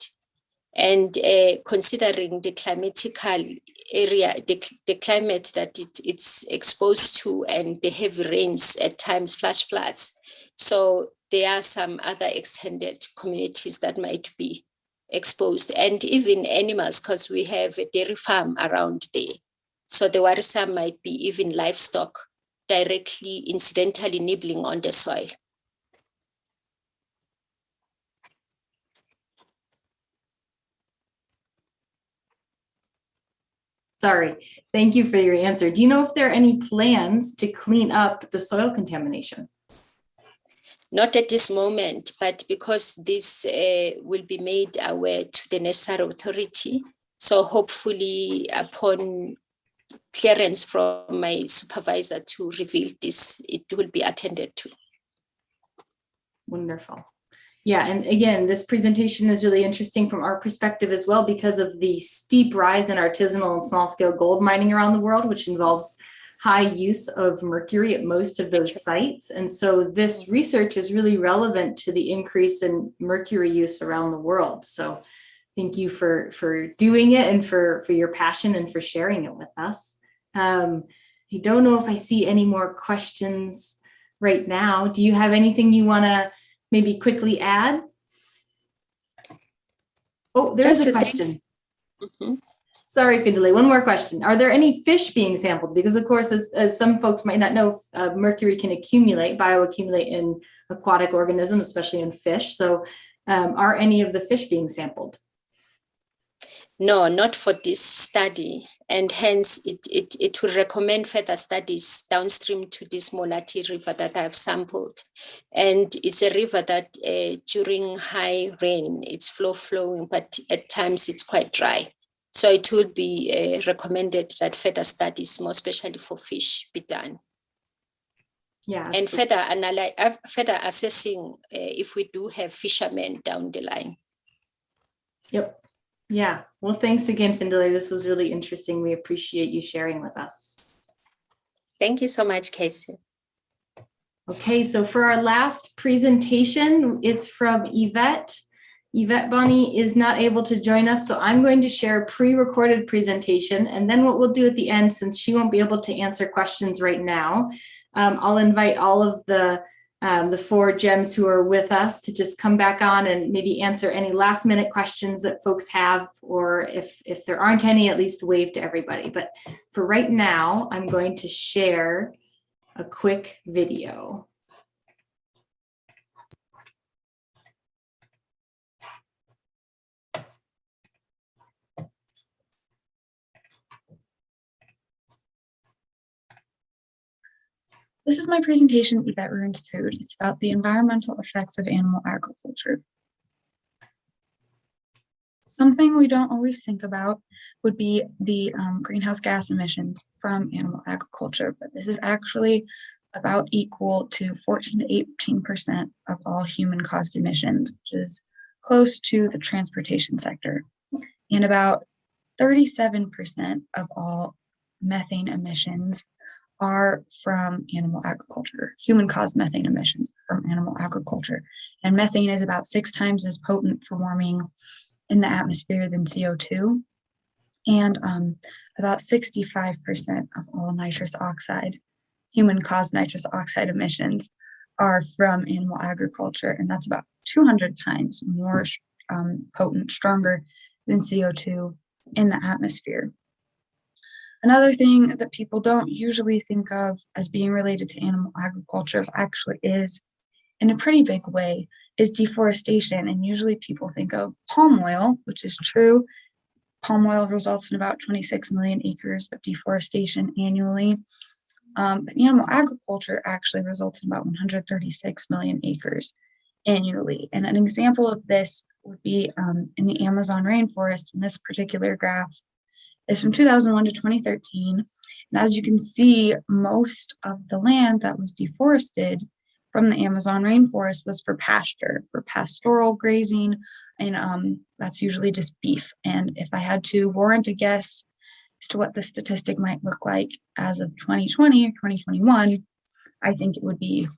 And considering the climatical area, the climate that it's exposed to, and the heavy rains, at times flash floods, So there are some other extended communities that might be exposed, and even animals, because we have a dairy farm around there. So the warisa might be even livestock directly, incidentally nibbling on the soil. Sorry, thank you for your answer. Do you know if there are any plans to clean up the soil contamination? Not at this moment, but because this will be made aware to the necessary authority. So hopefully upon clearance from my supervisor to reveal this, it will be attended to. Wonderful. Yeah, and again, this presentation is really interesting from our perspective as well because of the steep rise in artisanal and small scale gold mining around the world, which involves high use of mercury at most of those sites. And so this research is really relevant to the increase in mercury use around the world. So thank you for doing it and for your passion and for sharing it with us. I don't know if I see any more questions right now. Do you have anything you want to maybe quickly add? Oh, there's a question. Sorry, Findlay, one more question. Are there any fish being sampled? Because of course, as some folks might not know, mercury can bioaccumulate in aquatic organisms, especially in fish. So are any of the fish being sampled? No, not for this study. And hence it will recommend further studies downstream to this Molati River that I've sampled. And it's a river that during high rain, it's flowing, but at times it's quite dry. So it will be recommended that further studies, more especially for fish, be done. Yeah. And further assessing if we do have fishermen down the line. Yep. Yeah. Well, thanks again, Findlay. This was really interesting. We appreciate you sharing with us. Thank you so much, Casey. Okay, so for our last presentation, it's from Yvette. Yvette Bonnie is not able to join us, so I'm going to share a pre-recorded presentation. And then what we'll do at the end, since she won't be able to answer questions right now, I'll invite all of the 4 gems who are with us to just come back on and maybe answer any last minute questions that folks have, or if there aren't any, at least wave to everybody. But for right now, I'm going to share a quick video. This is my presentation, Yvette Ruins Food. It's about the environmental effects of animal agriculture. Something we don't always think about would be the greenhouse gas emissions from animal agriculture, but this is actually about equal to 14 to 18% of all human-caused emissions, which is close to the transportation sector, and about 37% of all methane emissions are from animal agriculture, human-caused methane emissions from animal agriculture. And methane is about 6 times as potent for warming in the atmosphere than CO2. And about 65% of all nitrous oxide, human-caused nitrous oxide emissions are from animal agriculture. And that's about 200 times more potent, stronger than CO2 in the atmosphere. Another thing that people don't usually think of as being related to animal agriculture actually is, in a pretty big way, is deforestation. And usually people think of palm oil, which is true. Palm oil results in about 26 million acres of deforestation annually. But animal agriculture actually results in about 136 million acres annually. And an example of this would be in the Amazon rainforest. In this particular graph is from 2001 to 2013. And as you can see, most of the land that was deforested from the Amazon rainforest was for pasture, for pastoral grazing, and that's usually just beef. And if I had to warrant a guess as to what the statistic might look like as of 2020 or 2021, I think it would be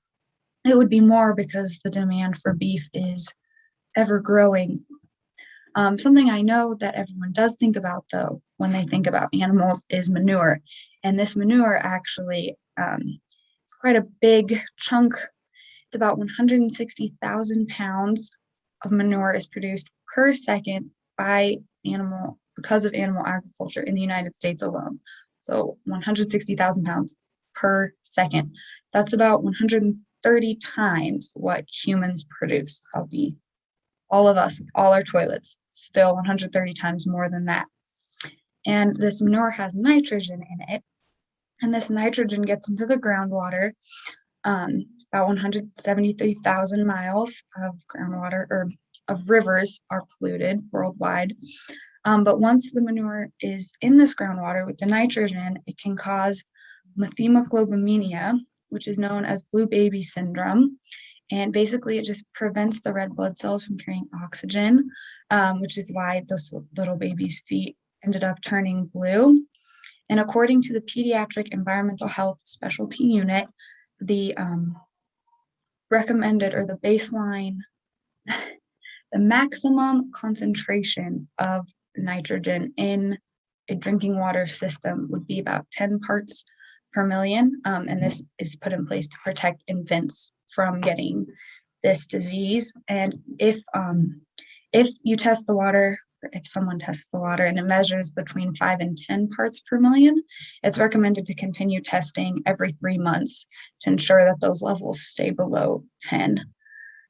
more, because the demand for beef is ever growing. Something I know that everyone does think about, though, when they think about animals is manure. And this manure actually is quite a big chunk It's about 160,000 pounds of manure is produced per second because of animal agriculture in the United States alone. So 160,000 pounds per second. That's about 130 times what humans produce. That'll be all of us, all our toilets, still 130 times more than that. And this manure has nitrogen in it. And this nitrogen gets into the groundwater. About 173,000 miles of groundwater or of rivers are polluted worldwide. But once the manure is in this groundwater with the nitrogen, it can cause methemoglobinemia, which is known as blue baby syndrome. And basically, it just prevents the red blood cells from carrying oxygen, which is why this little baby's feet ended up turning blue. And according to the Pediatric Environmental Health Specialty Unit, the recommended or the baseline, the maximum concentration of nitrogen in a drinking water system would be about 10 parts per million. And this is put in place to protect infants from getting this disease. And if you test the water, or if someone tests the water and it measures between 5 and 10 parts per million, it's recommended to continue testing every 3 months to ensure that those levels stay below 10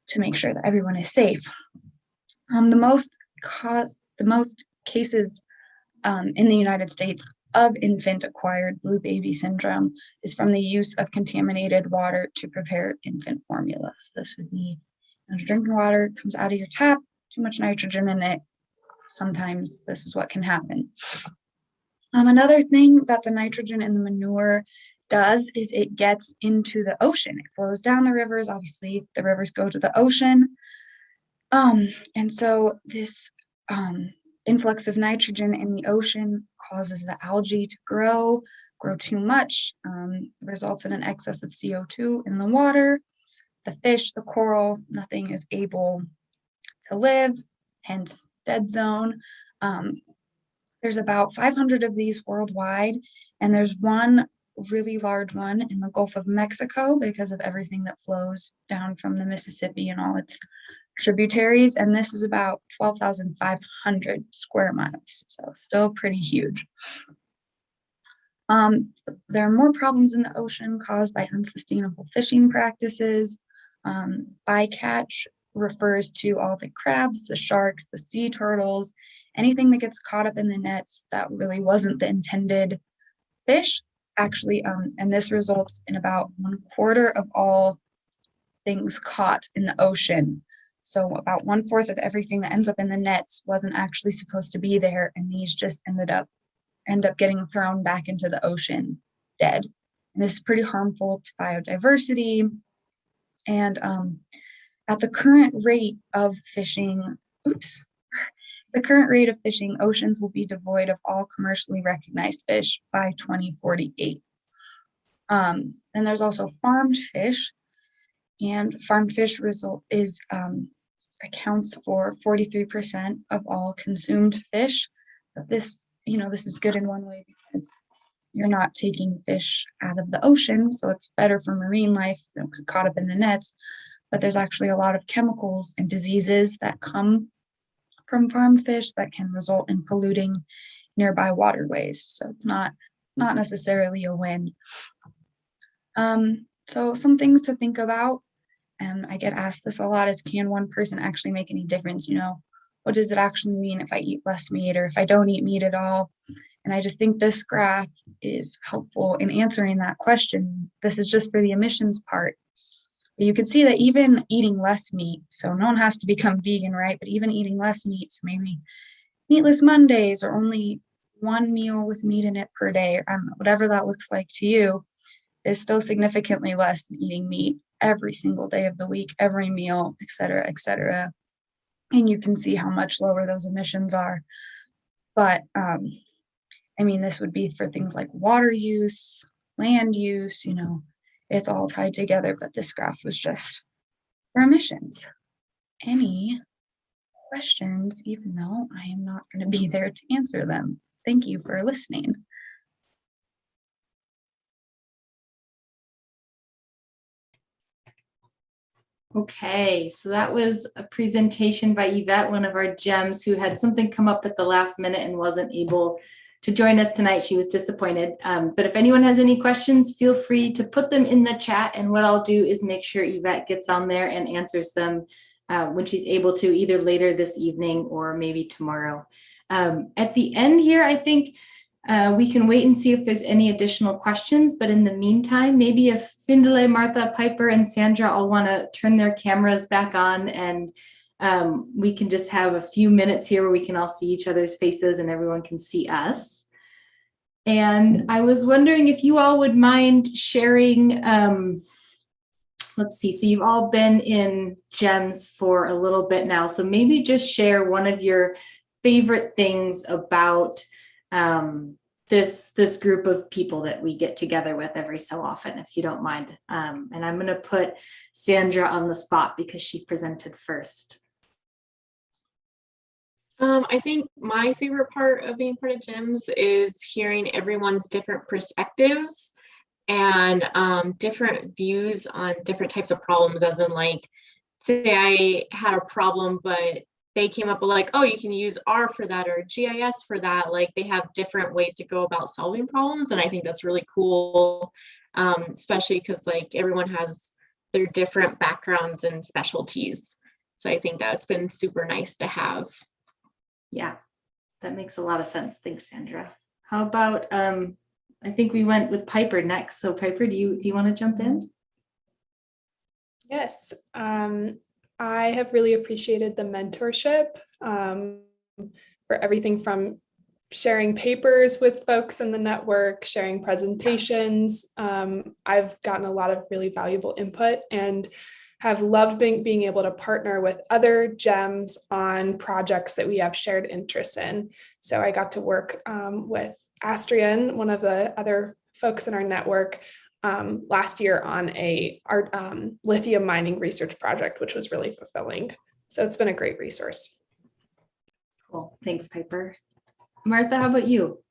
to make sure that everyone is safe. The most cases in the United States of infant-acquired blue baby syndrome is from the use of contaminated water to prepare infant formula. So this would be drinking water comes out of your tap, too much nitrogen in it. Sometimes this is what can happen. Another thing that the nitrogen in the manure does is it gets into the ocean. It flows down the rivers. Obviously, the rivers go to the ocean. And so this influx of nitrogen in the ocean causes the algae to grow too much, results in an excess of CO2 in the water. The fish, the coral, nothing is able to live, hence dead zone. There's about 500 of these worldwide, and there's one really large one in the Gulf of Mexico because of everything that flows down from the Mississippi and all its tributaries, and this is about 12,500 square miles, so still pretty huge. There are more problems in the ocean caused by unsustainable fishing practices. Bycatch refers to all the crabs, the sharks, the sea turtles, anything that gets caught up in the nets that really wasn't the intended fish, actually, and this results in about 1/4 of all things caught in the ocean. So about 1/4 of everything that ends up in the nets wasn't actually supposed to be there, and these just end up getting thrown back into the ocean dead. And this is pretty harmful to biodiversity. And at the current rate of fishing, oceans will be devoid of all commercially recognized fish by 2048. And there's also farmed fish, and farmed fish accounts for 43% of all consumed fish. But this is good in one way because you're not taking fish out of the ocean, so it's better for marine life. They don't get caught up in the nets. But there's actually a lot of chemicals and diseases that come from farmed fish that can result in polluting nearby waterways. So it's not necessarily a win. So some things to think about, and I get asked this a lot, is can one person actually make any difference? What does it actually mean if I eat less meat or if I don't eat meat at all? And I just think this graph is helpful in answering that question. This is just for the emissions part. You can see that even eating less meat, so no one has to become vegan, right? But even eating less meat, so maybe meatless Mondays or only one meal with meat in it per day, or I don't know, whatever that looks like to you, is still significantly less than eating meat every single day of the week, every meal, et cetera, et cetera. And you can see how much lower those emissions are. But this would be for things like water use, land use, it's all tied together, but this graph was just for emissions. Any questions, even though I am not going to be there to answer them? Thank you for listening. Okay, so that was a presentation by Yvette, one of our gems who had something come up at the last minute and wasn't able to join us tonight. She was disappointed. But if anyone has any questions, feel free to put them in the chat. And what I'll do is make sure Yvette gets on there and answers them when she's able to, either later this evening or maybe tomorrow. At the end here, I think we can wait and see if there's any additional questions, but in the meantime, maybe if Findele, Martha, Piper, and Sandra all want to turn their cameras back on, and we can just have a few minutes here where we can all see each other's faces and everyone can see us. And I was wondering if you all would mind sharing, let's see, so you've all been in GEMS for a little bit now, so maybe just share one of your favorite things about this group of people that we get together with every so often, if you don't mind. And I'm going to put Sandra on the spot because she presented first. I think my favorite part of being part of GEMS is hearing everyone's different perspectives and different views on different types of problems, as in, like, say I had a problem, but they came up with, like, oh, you can use R for that or GIS for that. Like, they have different ways to go about solving problems. And I think that's really cool, especially because, like, everyone has their different backgrounds and specialties. So I think that's been super nice to have. Yeah, that makes a lot of sense. Thanks, Sandra. How about, I think we went with Piper next. So Piper, do you want to jump in? Yes, I have really appreciated the mentorship for everything from sharing papers with folks in the network, sharing presentations. I've gotten a lot of really valuable input and have loved being able to partner with other GEMS on projects that we have shared interests in. So I got to work with Astrian, one of the other folks in our network, last year on our lithium mining research project, which was really fulfilling. So it's been a great resource. Cool. Thanks, Piper. Martha, how about you?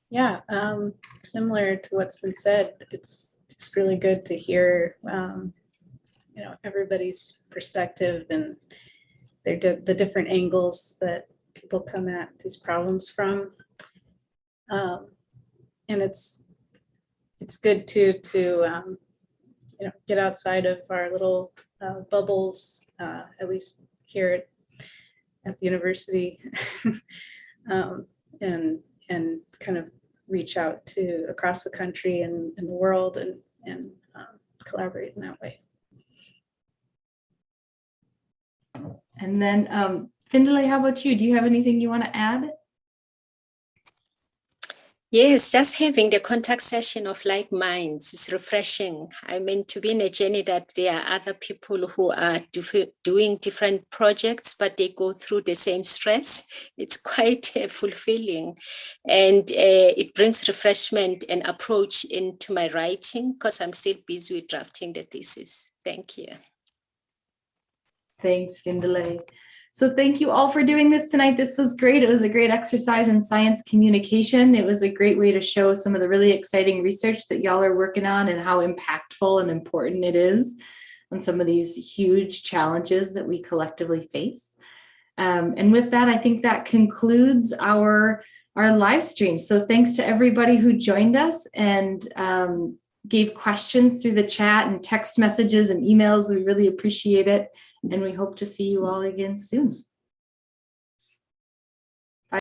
Yeah, similar to what's been said, it's just really good to hear, everybody's perspective and the different angles that people come at these problems from. And it's good to get outside of our little bubbles, at least here at the university, and kind of reach out to across the country and the world and collaborate in that way. And then Findele, how about you? Do you have anything you want to add? Yes, just having the contact session of like minds is refreshing. I mean, to be in a journey that there are other people who are doing different projects, but they go through the same stress. It's quite fulfilling. And it brings refreshment and approach into my writing because I'm still busy with drafting the thesis. Thank you. Thanks, Findele. So thank you all for doing this tonight. This was great. It was a great exercise in science communication. It was a great way to show some of the really exciting research that y'all are working on and how impactful and important it is on some of these huge challenges that we collectively face. And with that, I think that concludes our live stream. So thanks to everybody who joined us and gave questions through the chat and text messages and emails. We really appreciate it. And we hope to see you all again soon.